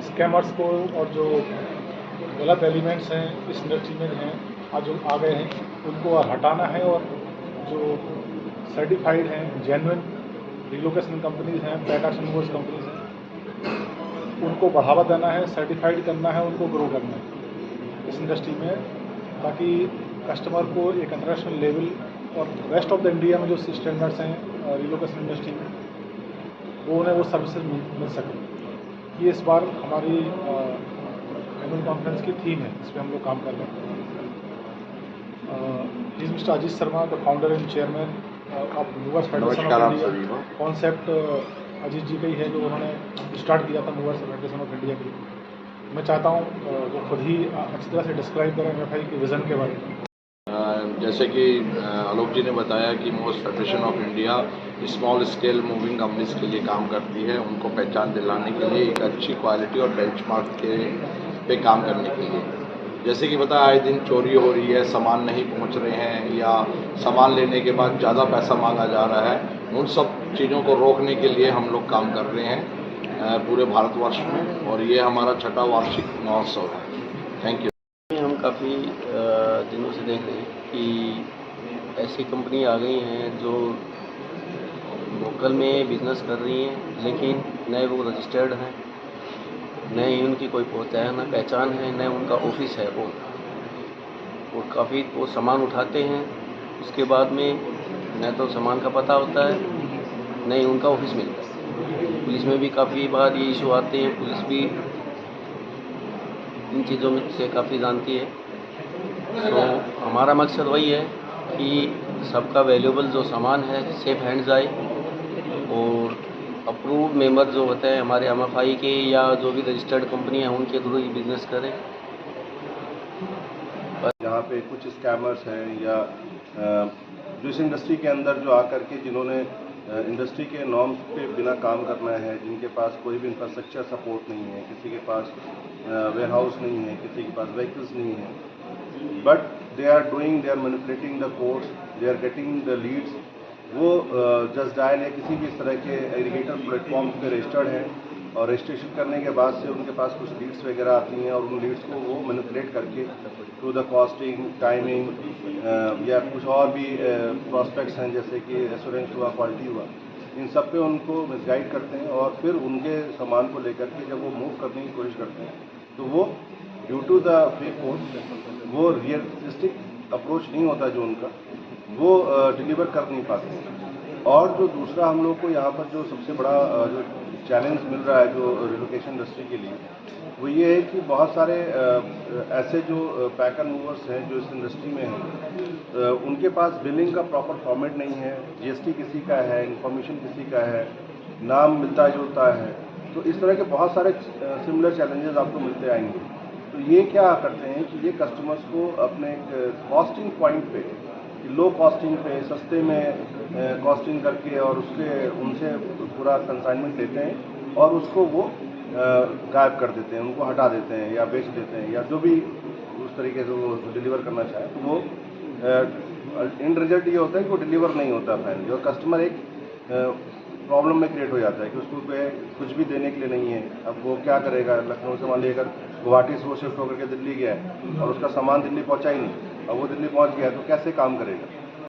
Scammers को और जो गलत एलिमेंट्स हैं इस इंडस्ट्री में हैं आज जो आ गए हैं उनको हटाना है और जो सर्टिफाइड हैं जेन्युइन रिलोकेशन कंपनीज हैं पैकेज मूवर्स कंपनीज हैं उनको बढ़ावा देना है, सर्टिफाइड करना है, उनको ग्रो करना है इस इंडस्ट्री में, ताकि कस्टमर को एक इंटरनेशनल लेवल और रेस्ट ऑफ द इंडिया में जो स्टैंडर्ड्स हैं रिलोकेशन इंडस्ट्री में वो उन्हें वो सर्विसेज मिल सके। ये इस बार हमारी एनुअल कॉन्फ्रेंस की थीम है, इस पर हम लोग काम कर रहे हैं। ही Mr Ajit Sharma, the founder and chairman of movers federation of India. Concept Ajit ji का ही है जो उन्होंने स्टार्ट किया था मूवर्स फेडरेशन ऑफ इंडिया के लिए। मैं चाहता हूँ वो खुद ही अच्छी तरह से डिस्क्राइब करें MFI के विज़न के बारे में। जैसे कि आलोक जी ने बताया कि movers federation of India small scale moving companies के लिए काम करती है, उनको पहचान दिलाने के लिए एक अच्छी क्वालिटी और बेंचमार्क पे काम करने के लिए। जैसे कि बताया आए दिन चोरी हो रही है, सामान नहीं पहुंच रहे हैं या सामान लेने के बाद ज़्यादा पैसा मांगा जा रहा है, उन सब चीज़ों को रोकने के लिए हम लोग काम कर रहे हैं पूरे भारतवर्ष में, और ये हमारा 6वां वार्षिक महोत्सव है। Thank you. हम काफ़ी दिनों से देख रहे हैं कि ऐसी कंपनी आ गई हैं जो लोकल में बिजनेस कर रही हैं, लेकिन न वो रजिस्टर्ड हैं, न ही उनकी कोई पहचान है, न उनका ऑफिस है वो, और काफ़ी वो सामान उठाते हैं, उसके बाद में न तो सामान का पता होता है न ही उनका ऑफिस मिलता है। पुलिस में भी काफ़ी बार ये इशू आते हैं, पुलिस भी इन चीज़ों में से काफ़ी जानती है। तो हमारा मकसद वही है कि सबका वैल्यूएबल जो सामान है सेफ हैंड्स आए, और अप्रूव्ड मेंबर जो होते हैं हमारे MFI के या जो भी रजिस्टर्ड कंपनी है उनके थ्रू ही बिजनेस करें। यहाँ पे कुछ स्कैमर्स हैं या जो इस इंडस्ट्री के अंदर जो आकर के जिन्होंने इंडस्ट्री के नॉर्म्स पे बिना काम करना है, जिनके पास कोई भी इंफ्रास्ट्रक्चर सपोर्ट नहीं है, किसी के पास वेयर हाउस नहीं है, किसी के पास व्हीकल्स नहीं है, but they are manipulating the codes, they are getting the leads. वो जस्ट डायल या किसी भी इस तरह के एग्रीगेटर प्लेटफॉर्म पे रजिस्टर्ड हैं और रजिस्ट्रेशन करने के बाद से उनके पास कुछ लीड्स वगैरह आती हैं और उन लीड्स को वो मैनिपुलेट करके थ्रू द कॉस्टिंग, टाइमिंग या कुछ और भी प्रॉस्पेक्ट्स हैं जैसे कि एश्योरेंस हुआ, क्वालिटी हुआ, इन सब पे उनको मिसगाइड करते हैं और फिर उनके सामान को लेकर के जब वो मूव करने की कोशिश करते हैं तो वो due to the fake code वो रियलिस्टिक अप्रोच नहीं होता जो उनका, वो डिलीवर कर नहीं पाते। और जो दूसरा हम लोग को यहाँ पर जो सबसे बड़ा जो चैलेंज मिल रहा है जो रिलोकेशन इंडस्ट्री के लिए, वो ये है कि बहुत सारे ऐसे जो पैकर मूवर्स हैं जो इस इंडस्ट्री में हैं, उनके पास बिलिंग का प्रॉपर फॉर्मेट नहीं है, GST किसी का है, इन्फॉर्मेशन किसी का है, नाम मिलता जुलता है, तो इस तरह के बहुत सारे सिमिलर चैलेंजेस आपको मिलते आएंगे। तो ये क्या करते हैं कि ये कस्टमर्स को अपने कॉस्टिंग पॉइंट पे, लो कॉस्टिंग पे सस्ते में कॉस्टिंग करके और उसके उनसे पूरा कंसाइनमेंट लेते हैं और उसको वो गायब कर देते हैं, उनको हटा देते हैं या बेच देते हैं या जो भी उस तरीके से वो डिलीवर करना चाहे, तो वो इन रिजल्ट ये होता है कि वो डिलीवर नहीं होता फाइनली, और कस्टमर एक प्रॉब्लम में क्रिएट हो जाता है कि उसको कुछ भी देने के लिए नहीं है। अब वो क्या करेगा, लखनऊ से मान लेकर गुवाहाटी से वो शिफ्ट होकर के दिल्ली गया है और उसका सामान दिल्ली पहुंचा ही नहीं, अब वो दिल्ली पहुंच गया तो कैसे काम करेगा।